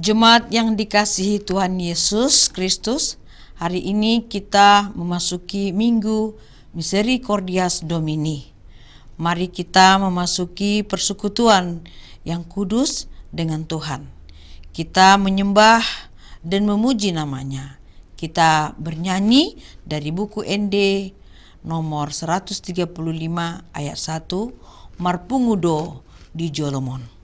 Jemaat yang dikasihi Tuhan Yesus Kristus, hari ini kita memasuki Minggu Misericordias Domini. Mari kita memasuki persekutuan yang kudus dengan Tuhan. Kita menyembah dan memuji namanya. Kita bernyanyi dari buku ND nomor 135 ayat 1, Marpungudo di Jolomon.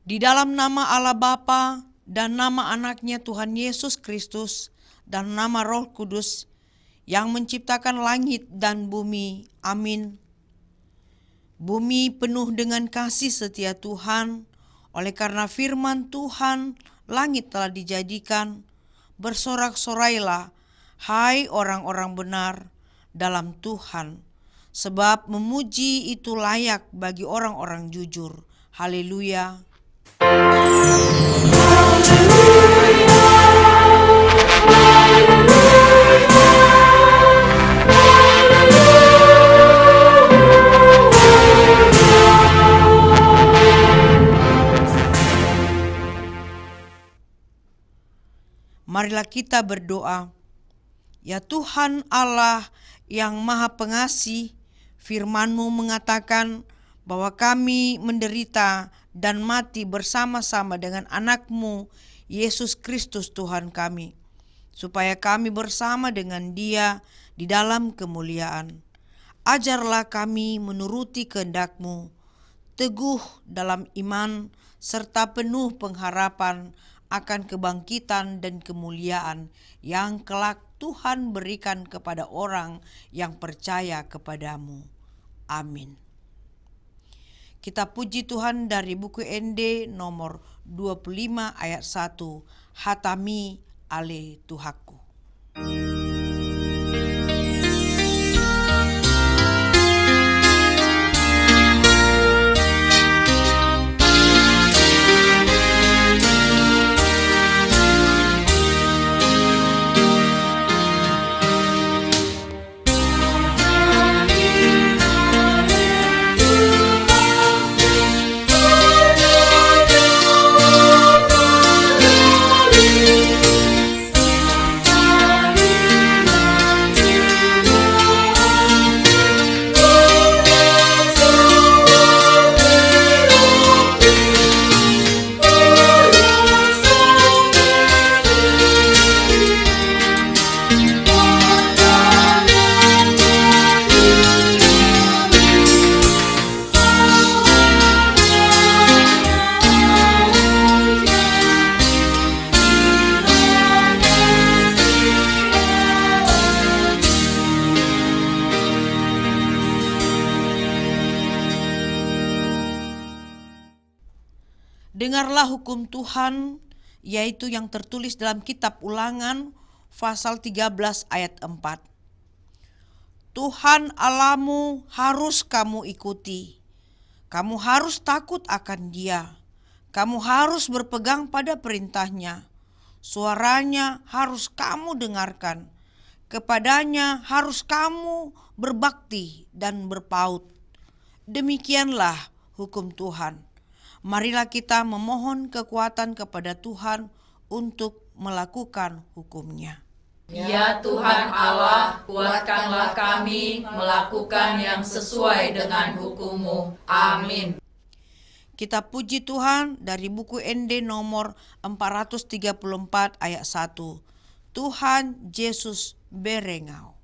Di dalam nama Allah Bapa dan nama anaknya Tuhan Yesus Kristus dan nama Roh Kudus yang menciptakan langit dan bumi. Amin. Bumi penuh dengan kasih setia Tuhan, oleh karena firman Tuhan langit telah dijadikan. Bersorak-sorailah, hai orang-orang benar dalam Tuhan, sebab memuji itu layak bagi orang-orang jujur. Haleluya. Marilah kita berdoa. Ya Tuhan Allah yang Maha Pengasih, firman-Mu mengatakan bahwa kami menderita dan mati bersama-sama dengan anak-Mu, Yesus Kristus Tuhan kami, supaya kami bersama dengan Dia di dalam kemuliaan. Ajarlah kami menuruti kehendak-Mu, teguh dalam iman, serta penuh pengharapan akan kebangkitan dan kemuliaan yang kelak Tuhan berikan kepada orang yang percaya kepadamu. Amin. Kita puji Tuhan dari buku ND nomor 25 ayat 1, Hatami ale Tuhaku. Dengarlah hukum Tuhan, yaitu yang tertulis dalam kitab Ulangan pasal 13 ayat 4. Tuhan Allahmu harus kamu ikuti. Kamu harus takut akan Dia. Kamu harus berpegang pada perintahnya. Suaranya harus kamu dengarkan. kepadanya harus kamu berbakti dan berpaut. Demikianlah hukum Tuhan. Marilah kita memohon kekuatan kepada Tuhan untuk melakukan hukum-Nya. Ya Tuhan Allah, kuatkanlah kami melakukan yang sesuai dengan hukum-Mu. Amin. Kita puji Tuhan dari buku ND nomor 434 ayat 1. Tuhan Yesus berengau.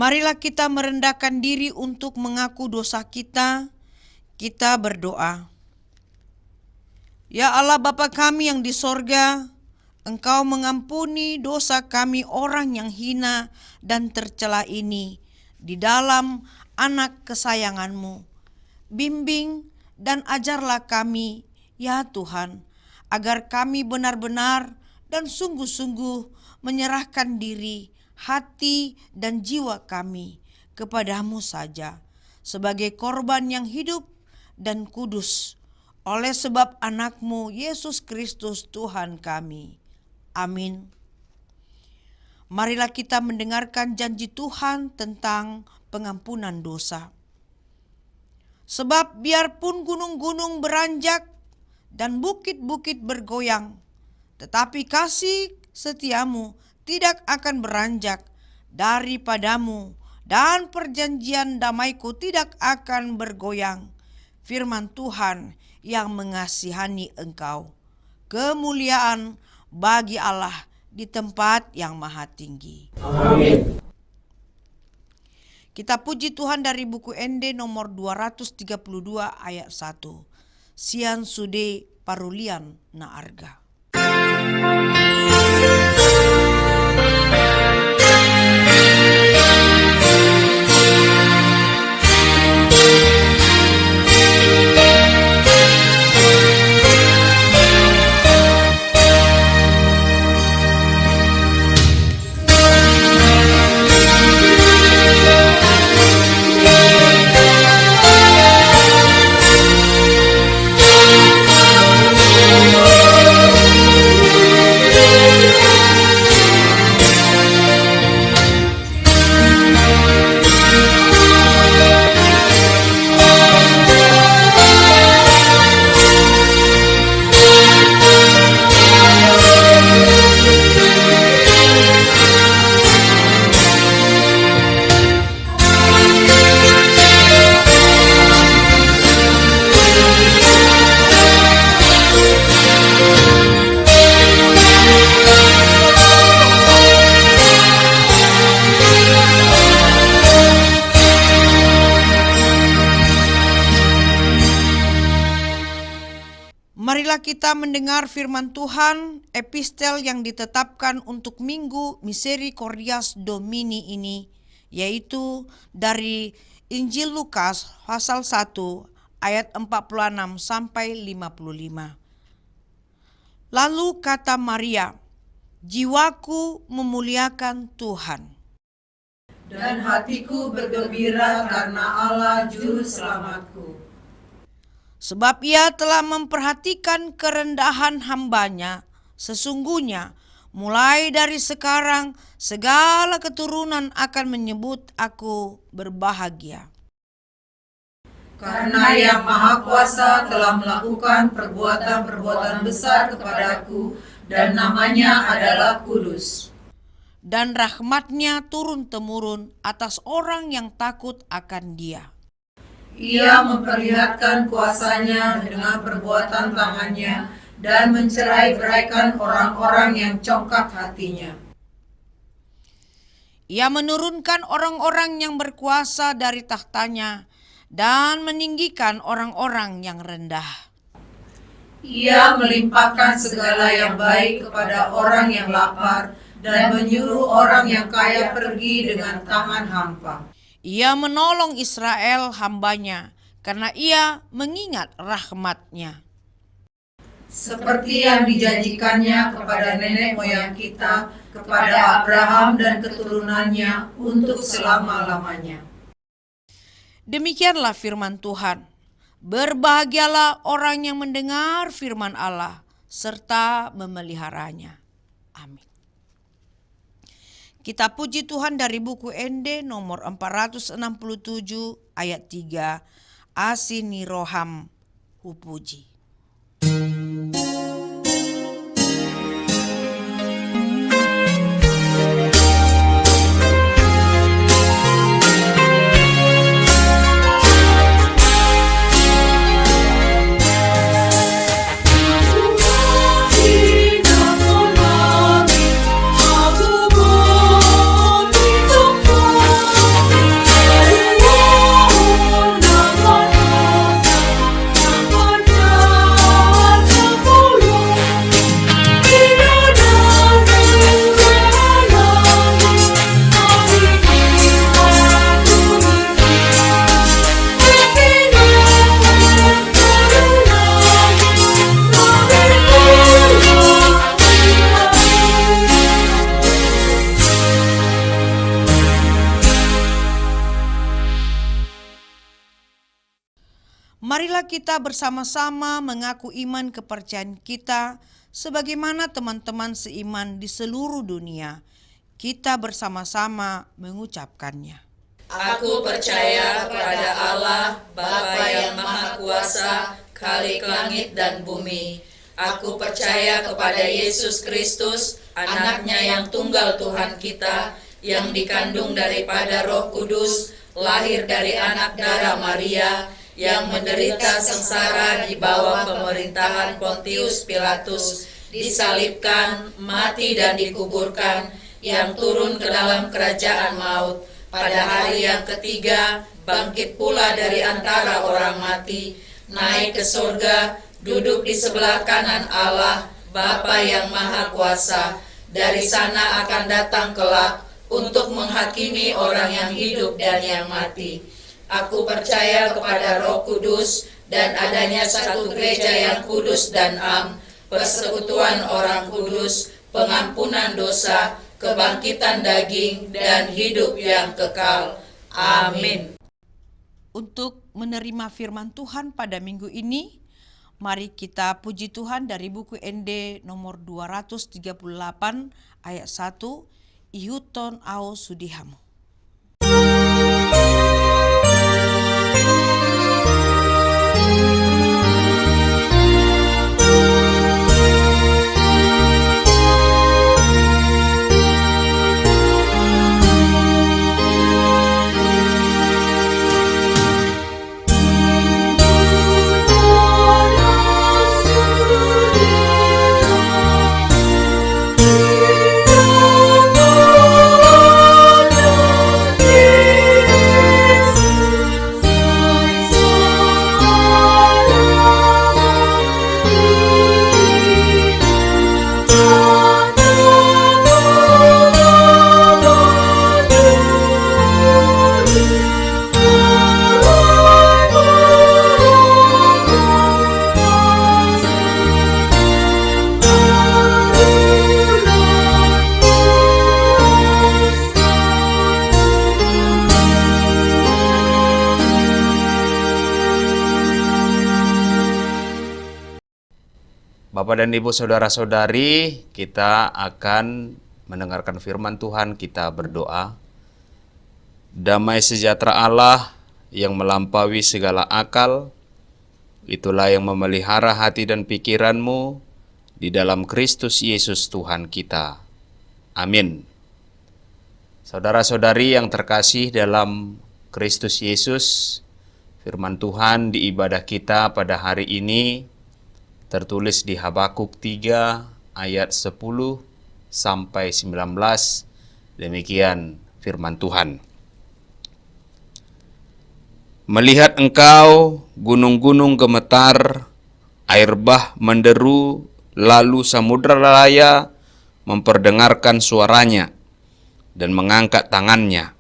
Marilah kita merendahkan diri untuk mengaku dosa kita. Kita berdoa. Ya Allah Bapa kami yang di sorga, Engkau mengampuni dosa kami orang yang hina dan tercela ini di dalam anak kesayangan-Mu. Bimbing dan ajarlah kami, ya Tuhan, agar kami benar-benar dan sungguh-sungguh menyerahkan diri, hati dan jiwa kami kepadamu saja sebagai korban yang hidup dan kudus oleh sebab anak-Mu Yesus Kristus Tuhan kami. Amin. Marilah kita mendengarkan janji Tuhan tentang pengampunan dosa. Sebab biarpun gunung-gunung beranjak dan bukit-bukit bergoyang, tetapi kasih setiamu tidak akan beranjak daripadamu, dan perjanjian damaiku tidak akan bergoyang. Firman Tuhan yang mengasihani engkau. Kemuliaan bagi Allah di tempat yang maha tinggi. Amin. Kita puji Tuhan dari buku ND nomor 232 ayat 1. Sian sude parulian na arga. Marilah kita mendengar firman Tuhan, epistel yang ditetapkan untuk Minggu Misericordias Domini ini, yaitu dari Injil Lukas pasal 1 ayat 46 sampai 55. Lalu kata Maria, "Jiwaku memuliakan Tuhan, Dan hatiku bergembira karena Allah Juru Selamatku. sebab Ia telah memperhatikan kerendahan hamba-Nya. Sesungguhnya mulai dari sekarang segala keturunan akan menyebut aku berbahagia. Karena Yang Maha Kuasa telah melakukan perbuatan-perbuatan besar kepadaku, dan namanya adalah kudus. Dan rahmat-Nya turun-temurun atas orang yang takut akan Dia. Ia memperlihatkan kuasanya dengan perbuatan tangannya dan mencerai-beraikan orang-orang yang congkak hatinya. Ia menurunkan orang-orang yang berkuasa dari tahtanya dan meninggikan orang-orang yang rendah. Ia melimpahkan segala yang baik kepada orang yang lapar dan menyuruh orang yang kaya pergi dengan tangan hampa. Ia menolong Israel hamba-Nya karena Ia mengingat rahmat-Nya. Seperti yang dijanjikannya kepada nenek moyang kita, kepada Abraham dan keturunannya untuk selama-lamanya." Demikianlah firman Tuhan. Berbahagialah orang yang mendengar firman Allah serta memeliharanya. Amin. Kita puji Tuhan dari buku ND nomor 467 ayat 3. Asini roham hupuji. Marilah kita bersama-sama mengaku iman kepercayaan kita sebagaimana teman-teman seiman di seluruh dunia. Kita bersama-sama mengucapkannya. Aku percaya kepada Allah, Bapa yang Maha Kuasa, Khalik langit dan bumi. Aku percaya kepada Yesus Kristus, Anaknya yang tunggal Tuhan kita, yang dikandung daripada Roh Kudus, lahir dari anak darah Maria, yang menderita sengsara di bawah pemerintahan Pontius Pilatus, disalibkan, mati dan dikuburkan, yang turun ke dalam kerajaan maut, pada hari yang ketiga bangkit pula dari antara orang mati, naik ke surga, duduk di sebelah kanan Allah, Bapa yang Maha Kuasa. Dari sana akan datang kelak untuk menghakimi orang yang hidup dan yang mati. Aku percaya kepada Roh Kudus dan adanya satu gereja yang kudus dan am, persekutuan orang kudus, pengampunan dosa, kebangkitan daging, dan hidup yang kekal. Amin. Untuk menerima firman Tuhan pada minggu ini, mari kita puji Tuhan dari buku ND nomor 238 ayat 1, Ihuton au sudihamu. Bapak dan Ibu saudara-saudari, kita akan mendengarkan firman Tuhan, kita berdoa. Damai sejahtera Allah yang melampaui segala akal, itulah yang memelihara hati dan pikiranmu di dalam Kristus Yesus Tuhan kita. Amin. Saudara-saudari yang terkasih dalam Kristus Yesus, firman Tuhan di ibadah kita pada hari ini tertulis di Habakuk 3 ayat 10 sampai 19. Demikian firman Tuhan. Melihat engkau gunung-gunung gemetar, air bah menderu, lalu samudra raya memperdengarkan suaranya dan mengangkat tangannya.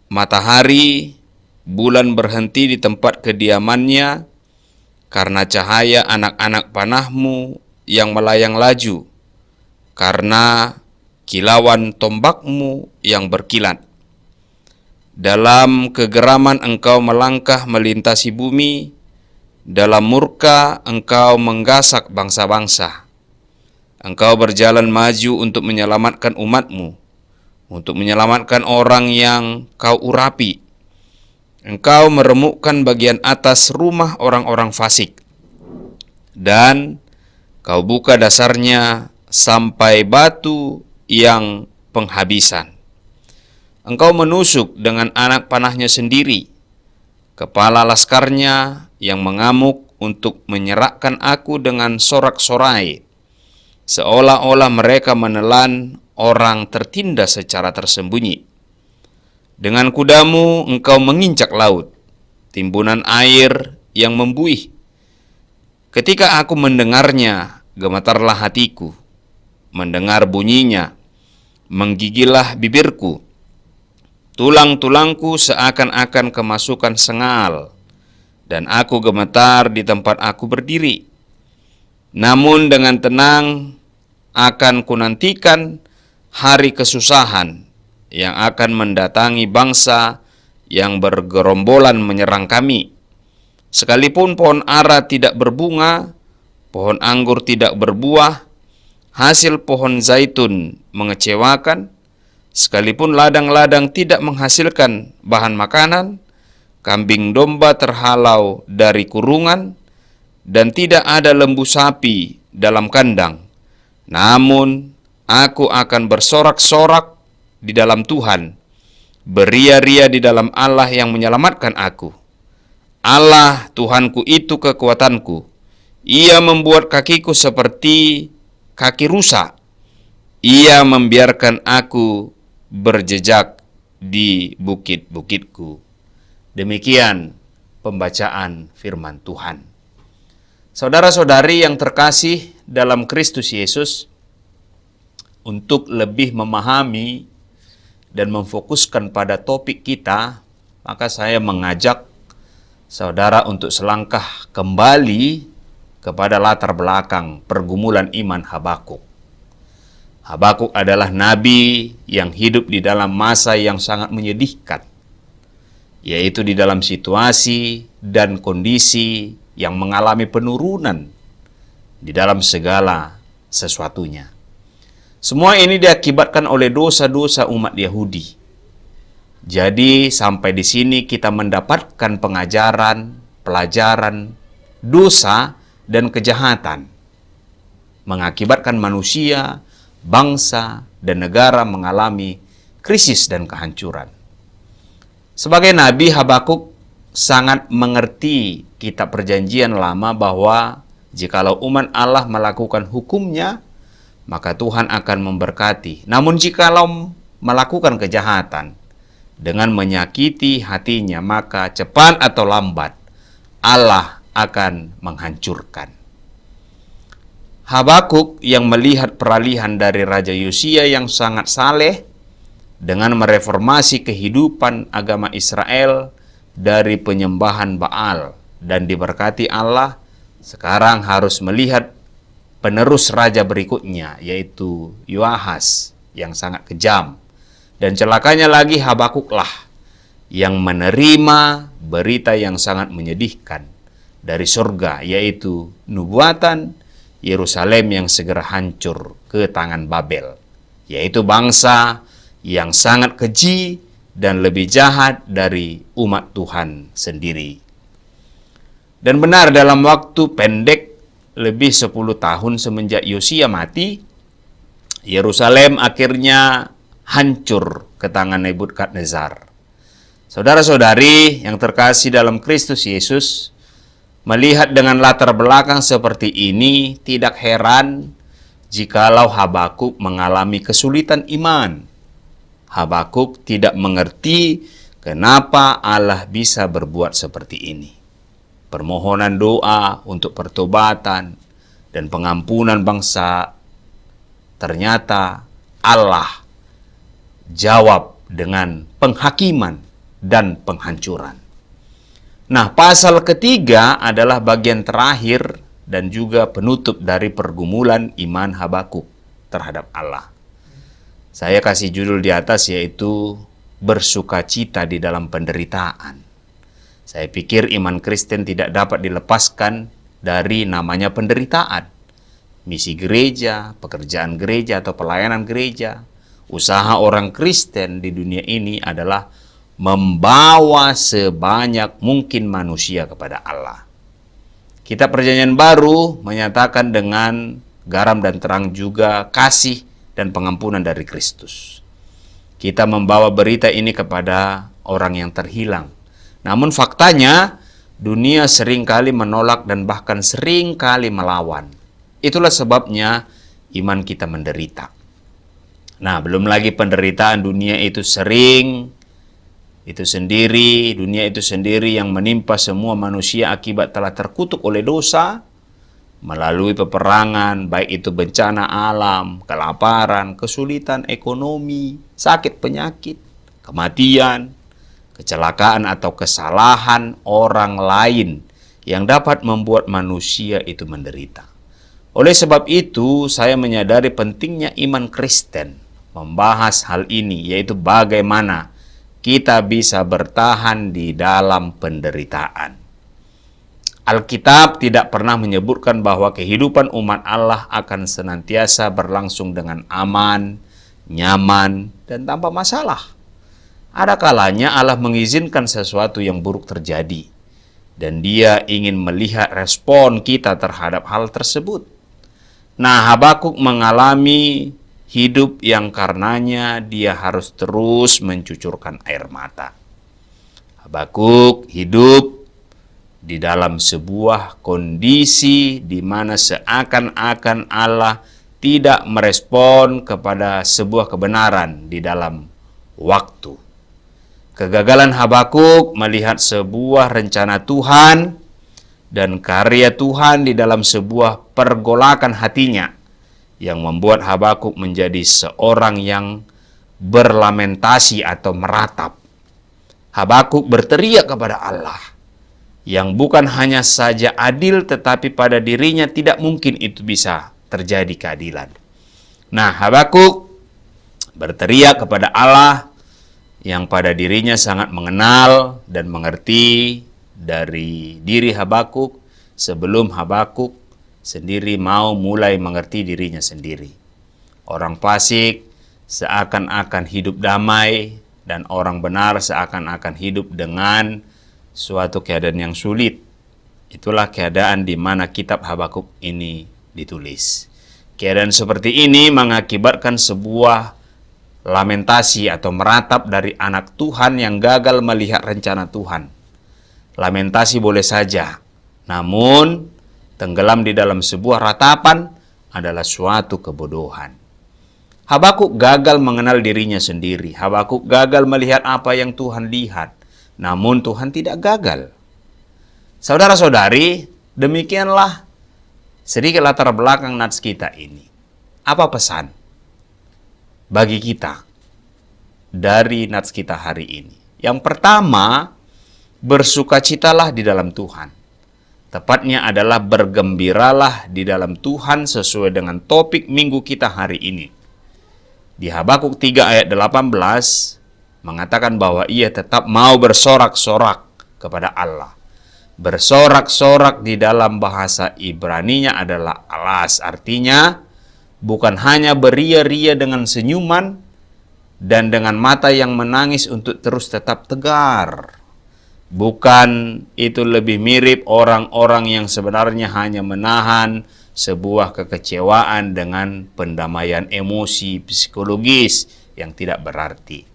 Matahari, bulan berhenti di tempat kediamannya, karena cahaya anak-anak panahmu yang melayang laju, karena kilauan tombakmu yang berkilat. Dalam kegeraman engkau melangkah melintasi bumi, dalam murka engkau menggasak bangsa-bangsa. Engkau berjalan maju untuk menyelamatkan umatmu, untuk menyelamatkan orang yang kau urapi. Engkau meremukkan bagian atas rumah orang-orang fasik, dan kau buka dasarnya sampai batu yang penghabisan. Engkau menusuk dengan anak panahnya sendiri, kepala laskarnya yang mengamuk untuk menyerahkan aku dengan sorak-sorai, seolah-olah mereka menelan orang tertindas secara tersembunyi. Dengan kudamu engkau menginjak laut, timbunan air yang membuih. Ketika aku mendengarnya, gemetarlah hatiku. Mendengar bunyinya, menggigillah bibirku. Tulang-tulangku seakan-akan kemasukan sengal, dan aku gemetar di tempat aku berdiri. Namun dengan tenang akan kunantikan hari kesusahan yang akan mendatangi bangsa yang bergerombolan menyerang kami. Sekalipun pohon ara tidak berbunga, pohon anggur tidak berbuah, hasil pohon zaitun mengecewakan, sekalipun ladang-ladang tidak menghasilkan bahan makanan, kambing domba terhalau dari kurungan, dan tidak ada lembu sapi dalam kandang. Namun aku akan bersorak-sorak di dalam Tuhan, beria-ria di dalam Allah yang menyelamatkan aku. Allah Tuhanku itu kekuatanku. Ia membuat kakiku seperti kaki rusa. Ia membiarkan aku berjejak di bukit-bukitku. Demikian pembacaan firman Tuhan. Saudara-saudari yang terkasih dalam Kristus Yesus, untuk lebih memahami dan memfokuskan pada topik kita, maka saya mengajak saudara untuk selangkah kembali kepada latar belakang pergumulan iman Habakuk. Habakuk adalah nabi yang hidup di dalam masa yang sangat menyedihkan, yaitu di dalam situasi dan kondisi yang mengalami penurunan di dalam segala sesuatunya. Semua ini diakibatkan oleh dosa-dosa umat Yahudi. Jadi sampai di sini kita mendapatkan pelajaran dosa dan kejahatan, mengakibatkan manusia, bangsa, dan negara mengalami krisis dan kehancuran. Sebagai nabi, Habakuk sangat mengerti kitab perjanjian lama bahwa jikalau umat Allah melakukan hukumnya, maka Tuhan akan memberkati. Namun jikalau melakukan kejahatan dengan menyakiti hatinya, maka cepat atau lambat Allah akan menghancurkan. Habakuk yang melihat peralihan dari Raja Yosia yang sangat saleh dengan mereformasi kehidupan agama Israel dari penyembahan Baal dan diberkati Allah, sekarang harus melihat penerus raja berikutnya, yaitu Yoahas yang sangat kejam. Dan celakanya lagi Habakuklah yang menerima berita yang sangat menyedihkan dari surga, yaitu nubuatan Yerusalem yang segera hancur ke tangan Babel, yaitu bangsa yang sangat keji dan lebih jahat dari umat Tuhan sendiri. Dan benar, dalam waktu pendek, lebih 10 tahun semenjak Yosia mati, Yerusalem akhirnya hancur ke tangan Nebukadnezar. Saudara-saudari yang terkasih dalam Kristus Yesus, melihat dengan latar belakang seperti ini, tidak heran jikalau Habakuk mengalami kesulitan iman. Habakuk tidak mengerti kenapa Allah bisa berbuat seperti ini. Permohonan doa untuk pertobatan dan pengampunan bangsa, ternyata Allah jawab dengan penghakiman dan penghancuran. Nah, pasal ketiga adalah bagian terakhir dan juga penutup dari pergumulan iman Habakuk terhadap Allah. Saya kasih judul di atas, yaitu bersukacita di dalam penderitaan. Saya pikir iman Kristen tidak dapat dilepaskan dari namanya penderitaan. Misi gereja, pekerjaan gereja atau pelayanan gereja, usaha orang Kristen di dunia ini adalah membawa sebanyak mungkin manusia kepada Allah. Kitab Perjanjian Baru menyatakan dengan garam dan terang juga kasih dan pengampunan dari Kristus. Kita membawa berita ini kepada orang yang terhilang. Namun faktanya, dunia seringkali menolak dan bahkan seringkali melawan. Itulah sebabnya iman kita menderita. Nah, belum lagi penderitaan dunia itu dunia itu sendiri yang menimpa semua manusia akibat telah terkutuk oleh dosa, melalui peperangan, baik itu bencana alam, kelaparan, kesulitan ekonomi, sakit penyakit, kematian, kecelakaan atau kesalahan orang lain yang dapat membuat manusia itu menderita. Oleh sebab itu, saya menyadari pentingnya iman Kristen membahas hal ini, yaitu bagaimana kita bisa bertahan di dalam penderitaan. Alkitab tidak pernah menyebutkan bahwa kehidupan umat Allah akan senantiasa berlangsung dengan aman, nyaman, dan tanpa masalah. Ada kalanya Allah mengizinkan sesuatu yang buruk terjadi, dan Dia ingin melihat respon kita terhadap hal tersebut. Nah, Habakuk mengalami hidup yang karenanya dia harus terus mencucurkan air mata. Habakuk hidup di dalam sebuah kondisi di mana seakan-akan Allah tidak merespon kepada sebuah kebenaran di dalam waktu. Kegagalan Habakuk melihat sebuah rencana Tuhan dan karya Tuhan di dalam sebuah pergolakan hatinya, yang membuat Habakuk menjadi seorang yang berlamentasi atau meratap. Habakuk berteriak kepada Allah, yang bukan hanya saja adil, tetapi pada dirinya tidak mungkin itu bisa terjadi keadilan. Nah, Habakuk berteriak kepada Allah yang pada dirinya sangat mengenal dan mengerti dari diri Habakuk sebelum Habakuk sendiri mau mulai mengerti dirinya sendiri. Orang fasik seakan-akan hidup damai, dan orang benar seakan-akan hidup dengan suatu keadaan yang sulit. Itulah keadaan di mana kitab Habakuk ini ditulis. Keadaan seperti ini mengakibatkan sebuah lamentasi atau meratap dari anak Tuhan yang gagal melihat rencana Tuhan. Lamentasi boleh saja, namun tenggelam di dalam sebuah ratapan adalah suatu kebodohan. Habakuk gagal mengenal dirinya sendiri. Habakuk gagal melihat apa yang Tuhan lihat. Namun Tuhan tidak gagal. Saudara-saudari, demikianlah sedikit latar belakang nats kita ini. Apa pesan bagi kita dari nats kita hari ini? Yang pertama, bersukacitalah di dalam Tuhan. Tepatnya adalah bergembiralah di dalam Tuhan sesuai dengan topik minggu kita hari ini. Di Habakuk 3 ayat 18 mengatakan bahwa ia tetap mau bersorak-sorak kepada Allah. Bersorak-sorak di dalam bahasa Ibraninya adalah alas, artinya bukan hanya beria-ria dengan senyuman dan dengan mata yang menangis untuk terus tetap tegar. Bukan, itu lebih mirip orang-orang yang sebenarnya hanya menahan sebuah kekecewaan dengan pendamaian emosi psikologis yang tidak berarti.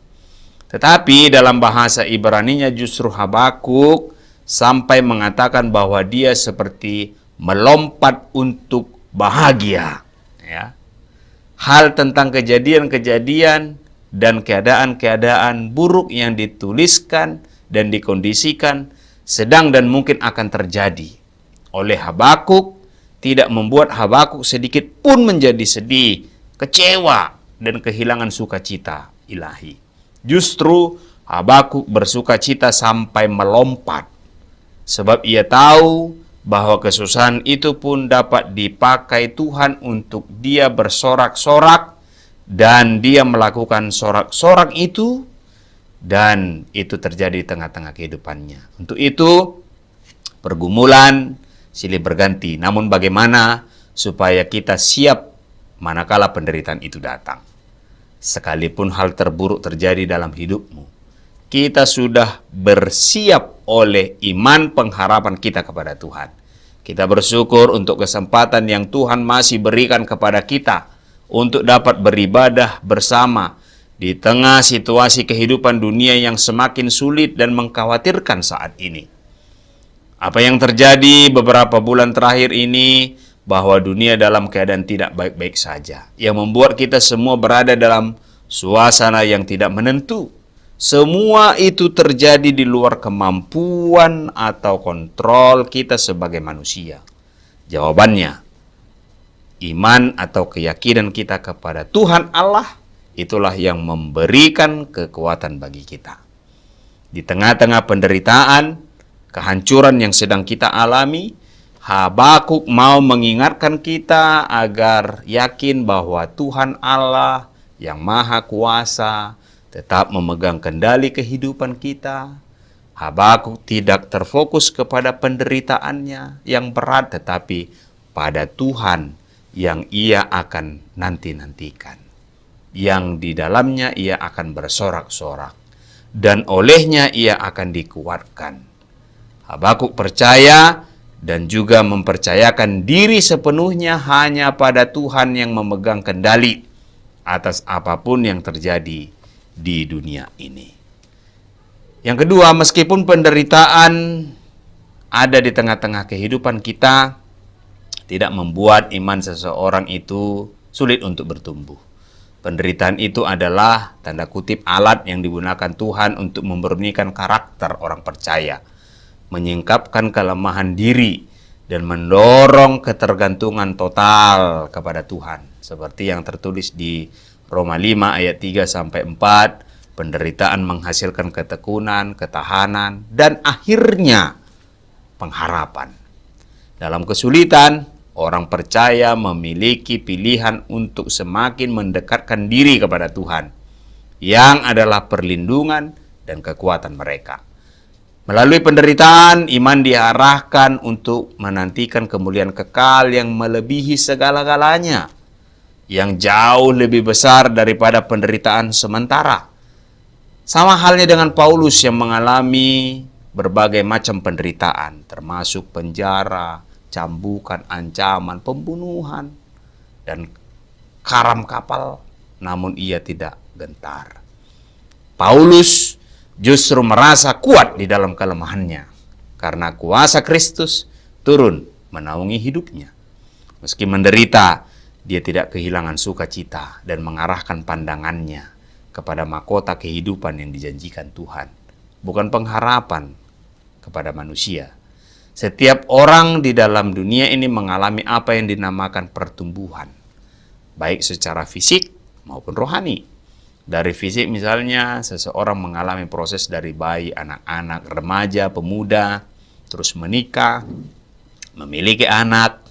Tetapi dalam bahasa Ibraninya justru Habakuk sampai mengatakan bahwa dia seperti melompat untuk bahagia. Ya. Hal tentang kejadian-kejadian dan keadaan-keadaan buruk yang dituliskan dan dikondisikan sedang dan mungkin akan terjadi oleh Habakuk tidak membuat Habakuk sedikit pun menjadi sedih, kecewa, dan kehilangan sukacita ilahi. Justru Habakuk bersukacita sampai melompat, sebab ia tahu bahwa kesusahan itu pun dapat dipakai Tuhan untuk dia bersorak-sorak, dan dia melakukan sorak-sorak itu, dan itu terjadi di tengah-tengah kehidupannya. Untuk itu, pergumulan silih berganti. Namun bagaimana supaya kita siap manakala penderitaan itu datang? Sekalipun hal terburuk terjadi dalam hidupmu, kita sudah bersiap oleh iman pengharapan kita kepada Tuhan. Kita bersyukur untuk kesempatan yang Tuhan masih berikan kepada kita untuk dapat beribadah bersama di tengah situasi kehidupan dunia yang semakin sulit dan mengkhawatirkan saat ini. Apa yang terjadi beberapa bulan terakhir ini, bahwa dunia dalam keadaan tidak baik-baik saja, yang membuat kita semua berada dalam suasana yang tidak menentu. Semua itu terjadi di luar kemampuan atau kontrol kita sebagai manusia. Jawabannya, iman atau keyakinan kita kepada Tuhan Allah, itulah yang memberikan kekuatan bagi kita. Di tengah-tengah penderitaan, kehancuran yang sedang kita alami, Habakuk mau mengingatkan kita agar yakin bahwa Tuhan Allah yang Maha Kuasa tetap memegang kendali kehidupan kita. Habakuk tidak terfokus kepada penderitaannya yang berat, tetapi pada Tuhan yang ia akan nanti-nantikan, yang di dalamnya ia akan bersorak-sorak, dan olehnya ia akan dikuatkan. Habakuk percaya dan juga mempercayakan diri sepenuhnya hanya pada Tuhan yang memegang kendali atas apapun yang terjadi di dunia ini. Yang kedua, meskipun penderitaan ada di tengah-tengah kehidupan kita, tidak membuat iman seseorang itu sulit untuk bertumbuh. Penderitaan itu adalah tanda kutip alat yang digunakan Tuhan untuk memurnikan karakter orang percaya, menyingkapkan kelemahan diri, dan mendorong ketergantungan total kepada Tuhan. Seperti yang tertulis di Roma 5 ayat 3-4, penderitaan menghasilkan ketekunan, ketahanan, dan akhirnya pengharapan. Dalam kesulitan, orang percaya memiliki pilihan untuk semakin mendekatkan diri kepada Tuhan, yang adalah perlindungan dan kekuatan mereka. Melalui penderitaan, iman diarahkan untuk menantikan kemuliaan kekal yang melebihi segala-galanya, yang jauh lebih besar daripada penderitaan sementara. Sama halnya dengan Paulus yang mengalami berbagai macam penderitaan, termasuk penjara, cambukan, ancaman, pembunuhan, dan karam kapal, namun ia tidak gentar. Paulus justru merasa kuat di dalam kelemahannya, karena kuasa Kristus turun menaungi hidupnya. Meski menderita, dia tidak kehilangan sukacita dan mengarahkan pandangannya kepada mahkota kehidupan yang dijanjikan Tuhan, bukan pengharapan kepada manusia. Setiap orang di dalam dunia ini mengalami apa yang dinamakan pertumbuhan, baik secara fisik maupun rohani. Dari fisik misalnya, seseorang mengalami proses dari bayi, anak-anak, remaja, pemuda, terus menikah, memiliki anak,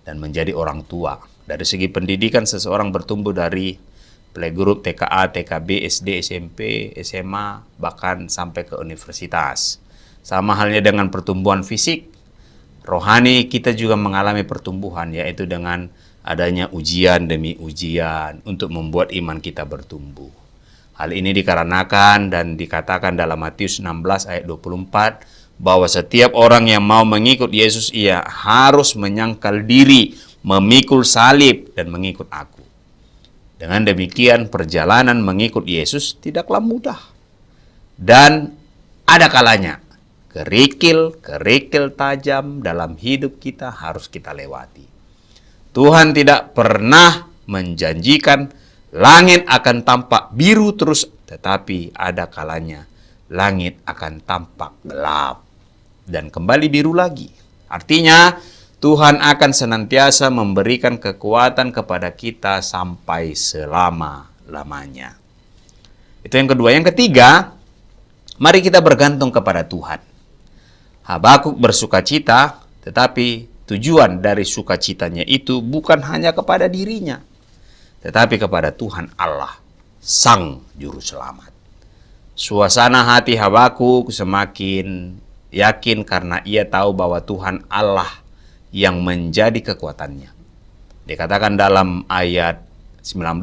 dan menjadi orang tua. Dari segi pendidikan, seseorang bertumbuh dari playgroup, TKA, TKB, SD, SMP, SMA, bahkan sampai ke universitas. Sama halnya dengan pertumbuhan fisik, rohani kita juga mengalami pertumbuhan, yaitu dengan adanya ujian demi ujian untuk membuat iman kita bertumbuh. Hal ini dikarenakan dan dikatakan dalam Matius 16 ayat 24 bahwa setiap orang yang mau mengikut Yesus, ia harus menyangkal diri, memikul salib dan mengikut aku. Dengan demikian perjalanan mengikut Yesus tidaklah mudah. Dan ada kalanya kerikil tajam dalam hidup kita harus kita lewati. Tuhan tidak pernah menjanjikan langit akan tampak biru terus, tetapi ada kalanya langit akan tampak gelap dan kembali biru lagi. Artinya Tuhan akan senantiasa memberikan kekuatan kepada kita sampai selama-lamanya. Itu yang kedua. Yang ketiga, mari kita bergantung kepada Tuhan. Habakuk bersukacita, tetapi tujuan dari sukacitanya itu bukan hanya kepada dirinya, tetapi kepada Tuhan Allah, Sang Juru Selamat. Suasana hati Habakuk semakin yakin karena ia tahu bahwa Tuhan Allah yang menjadi kekuatannya. Dikatakan dalam ayat 19,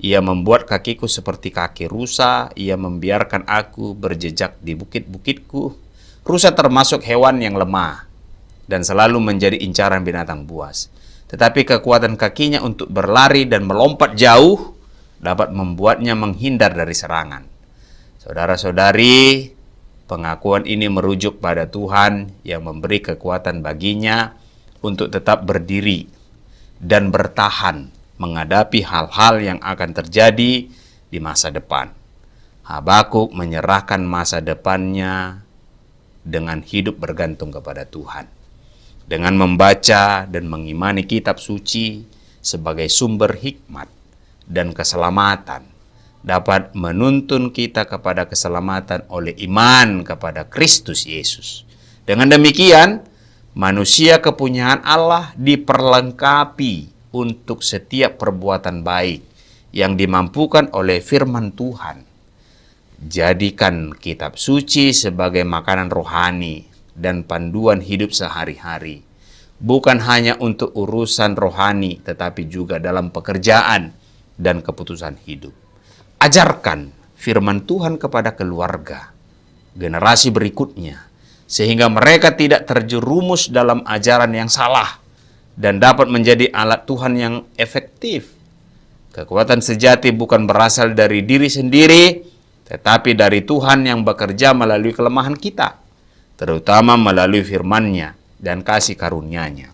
ia membuat kakiku seperti kaki rusa, ia membiarkan aku berjejak di bukit-bukitku. Rusa termasuk hewan yang lemah dan selalu menjadi incaran binatang buas. Tetapi kekuatan kakinya untuk berlari dan melompat jauh dapat membuatnya menghindar dari serangan. Saudara-saudari, pengakuan ini merujuk pada Tuhan yang memberi kekuatan baginya untuk tetap berdiri dan bertahan menghadapi hal-hal yang akan terjadi di masa depan. Habakuk menyerahkan masa depannya dengan hidup bergantung kepada Tuhan. Dengan membaca dan mengimani kitab suci sebagai sumber hikmat dan keselamatan, dapat menuntun kita kepada keselamatan oleh iman kepada Kristus Yesus. Dengan demikian, manusia kepunyaan Allah diperlengkapi untuk setiap perbuatan baik yang dimampukan oleh firman Tuhan. Jadikan kitab suci sebagai makanan rohani dan panduan hidup sehari-hari. Bukan hanya untuk urusan rohani, tetapi juga dalam pekerjaan dan keputusan hidup. Ajarkan firman Tuhan kepada keluarga, generasi berikutnya, sehingga mereka tidak terjerumus dalam ajaran yang salah dan dapat menjadi alat Tuhan yang efektif. Kekuatan sejati bukan berasal dari diri sendiri, tetapi dari Tuhan yang bekerja melalui kelemahan kita, terutama melalui firman-Nya dan kasih karunia-Nya.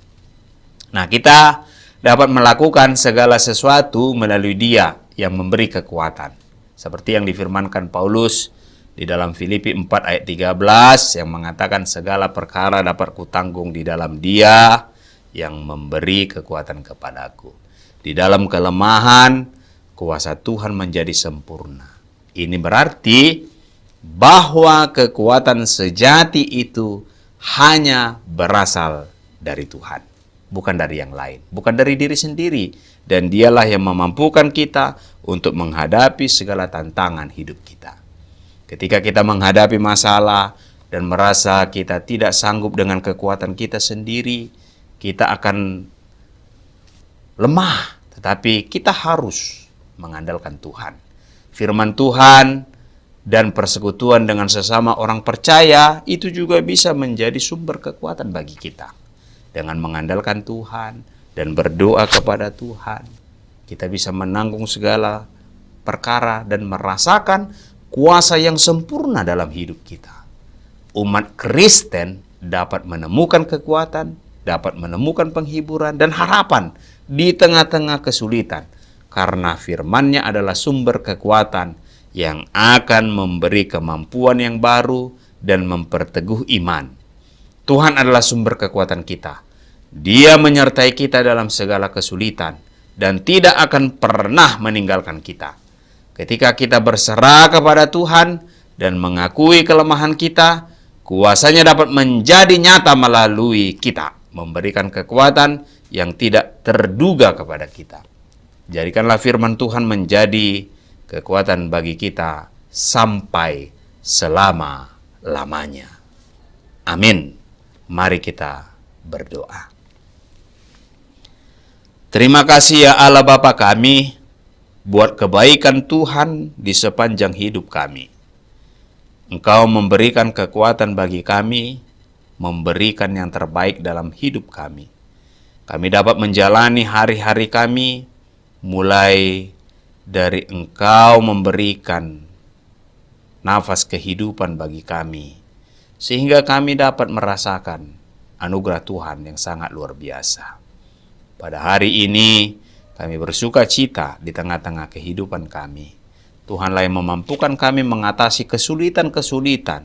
Nah, kita dapat melakukan segala sesuatu melalui Dia yang memberi kekuatan. Seperti yang difirmankan Paulus di dalam Filipi 4 ayat 13 yang mengatakan segala perkara dapat kutanggung di dalam Dia yang memberi kekuatan kepadaku. Di dalam kelemahan, kuasa Tuhan menjadi sempurna. Ini berarti bahwa kekuatan sejati itu hanya berasal dari Tuhan, bukan dari yang lain, bukan dari diri sendiri. Dan Dialah yang memampukan kita untuk menghadapi segala tantangan hidup kita. Ketika kita menghadapi masalah dan merasa kita tidak sanggup dengan kekuatan kita sendiri, kita akan lemah. Tetapi kita harus mengandalkan Tuhan. Firman Tuhan dan persekutuan dengan sesama orang percaya itu juga bisa menjadi sumber kekuatan bagi kita. Dengan mengandalkan Tuhan dan berdoa kepada Tuhan, kita bisa menanggung segala perkara dan merasakan kuasa yang sempurna dalam hidup kita. Umat Kristen dapat menemukan kekuatan, dapat menemukan penghiburan dan harapan di tengah-tengah kesulitan, karena firman-Nya adalah sumber kekuatan yang akan memberi kemampuan yang baru dan memperteguh iman. Tuhan adalah sumber kekuatan kita. Dia menyertai kita dalam segala kesulitan dan tidak akan pernah meninggalkan kita. Ketika kita berserah kepada Tuhan dan mengakui kelemahan kita, kuasa-Nya dapat menjadi nyata melalui kita, memberikan kekuatan yang tidak terduga kepada kita. Jadikanlah firman Tuhan menjadi kekuatan bagi kita sampai selama-lamanya. Amin. Mari kita berdoa. Terima kasih ya Allah Bapa kami, buat kebaikan Tuhan di sepanjang hidup kami. Engkau memberikan kekuatan bagi kami, memberikan yang terbaik dalam hidup kami. Kami dapat menjalani hari-hari kami, mulai dari Engkau memberikan nafas kehidupan bagi kami, sehingga kami dapat merasakan anugerah Tuhan yang sangat luar biasa. Pada hari ini, kami bersuka cita di tengah-tengah kehidupan kami. Tuhanlah yang memampukan kami mengatasi kesulitan-kesulitan,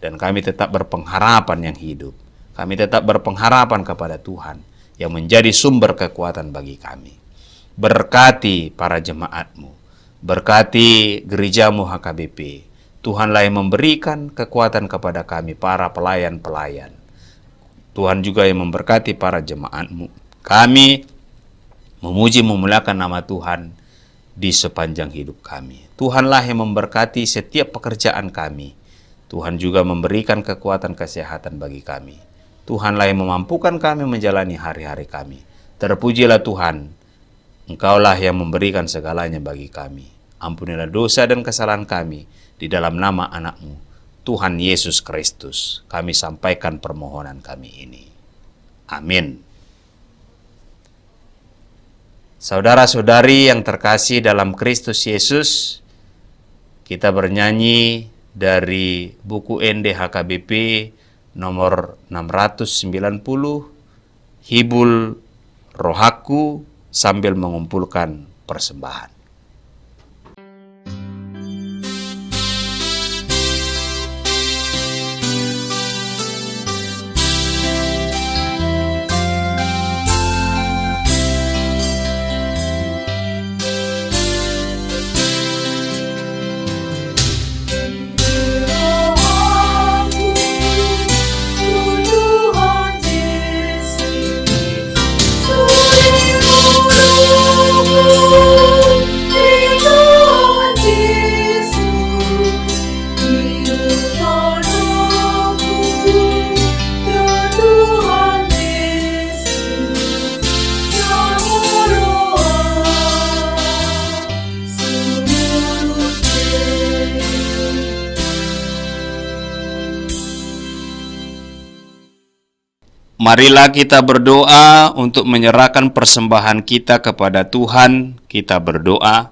dan kami tetap berpengharapan yang hidup. Kami tetap berpengharapan kepada Tuhan yang menjadi sumber kekuatan bagi kami. Berkati para jemaat-Mu, berkati gereja-Mu HKBP. Tuhanlah yang memberikan kekuatan kepada kami, para pelayan-pelayan. Tuhan juga yang memberkati para jemaat-Mu. Kami memuji memuliakan nama Tuhan di sepanjang hidup kami. Tuhanlah yang memberkati setiap pekerjaan kami. Tuhan juga memberikan kekuatan kesehatan bagi kami. Tuhanlah yang memampukan kami menjalani hari-hari kami. Terpujilah Tuhan, Engkaulah yang memberikan segalanya bagi kami. Ampunilah dosa dan kesalahan kami di dalam nama anak-Mu, Tuhan Yesus Kristus. Kami sampaikan permohonan kami ini. Amin. Saudara-saudari yang terkasih dalam Kristus Yesus, kita bernyanyi dari buku NDHKBP nomor 690, Hibul Rohaku, sambil mengumpulkan persembahan. Marilah kita berdoa untuk menyerahkan persembahan kita kepada Tuhan. Kita berdoa.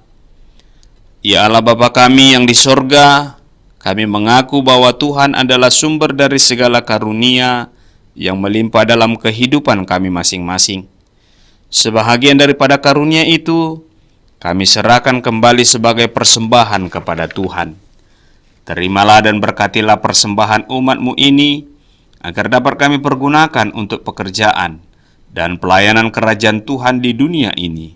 Ya Allah Bapa kami yang di sorga, kami mengaku bahwa Tuhan adalah sumber dari segala karunia yang melimpah dalam kehidupan kami masing-masing. Sebahagian daripada karunia itu, kami serahkan kembali sebagai persembahan kepada Tuhan. Terimalah dan berkatilah persembahan umat-Mu ini, agar dapat kami pergunakan untuk pekerjaan dan pelayanan kerajaan Tuhan di dunia ini.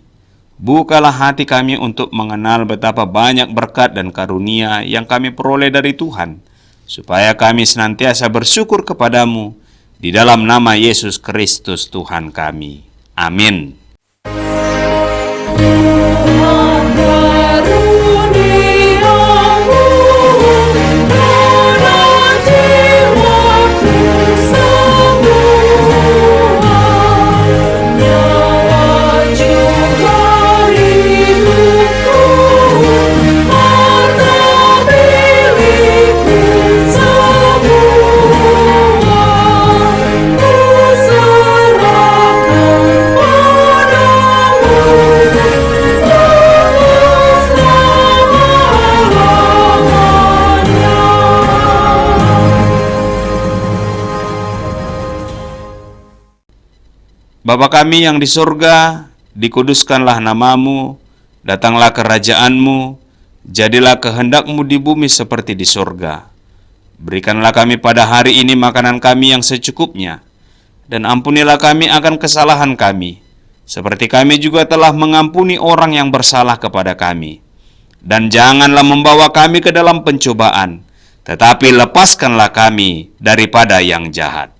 Bukalah hati kami untuk mengenal betapa banyak berkat dan karunia yang kami peroleh dari Tuhan, supaya kami senantiasa bersyukur kepadamu di dalam nama Yesus Kristus Tuhan kami. Amin. Bapa kami yang di surga, dikuduskanlah namamu, datanglah kerajaan-Mu, jadilah kehendak-Mu di bumi seperti di surga. Berikanlah kami pada hari ini makanan kami yang secukupnya, dan ampunilah kami akan kesalahan kami, seperti kami juga telah mengampuni orang yang bersalah kepada kami. Dan janganlah membawa kami ke dalam pencobaan, tetapi lepaskanlah kami daripada yang jahat.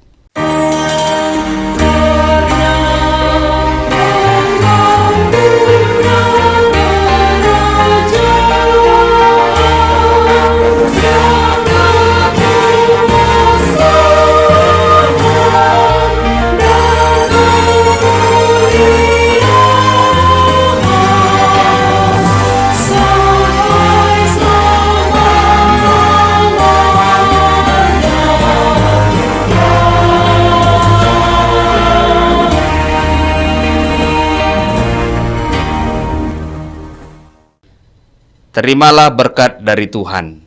terimalah berkat dari Tuhan.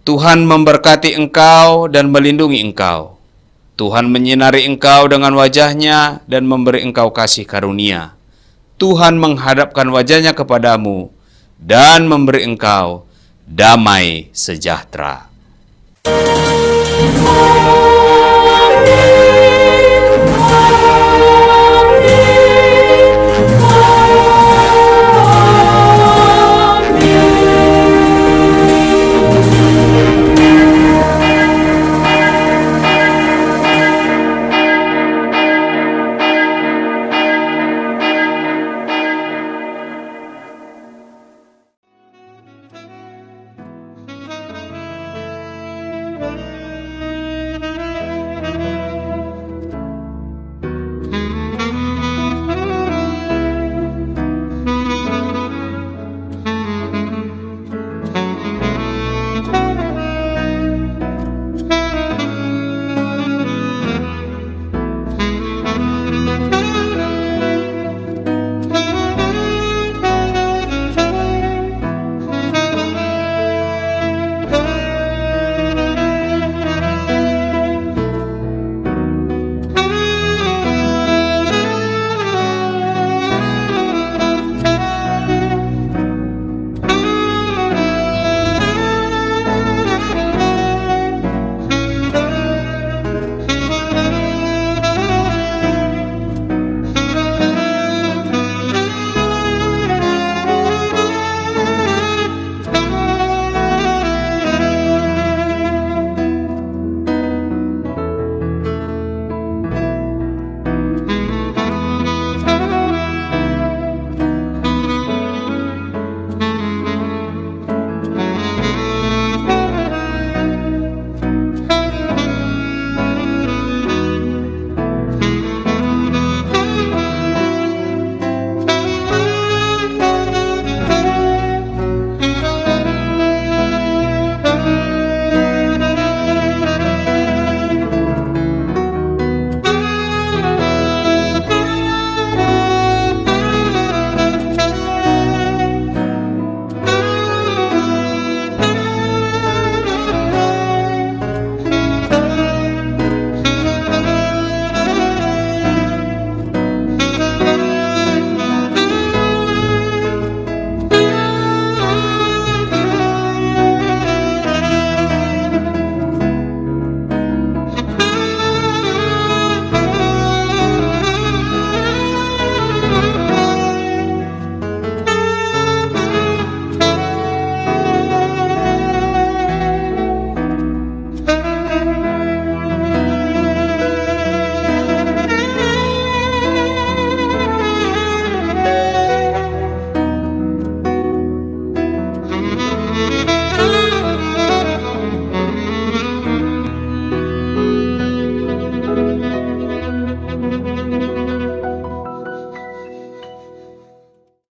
Tuhan memberkati engkau dan melindungi engkau. Tuhan menyinari engkau dengan wajah-Nya dan memberi engkau kasih karunia. Tuhan menghadapkan wajah-Nya kepadamu dan memberi engkau damai sejahtera.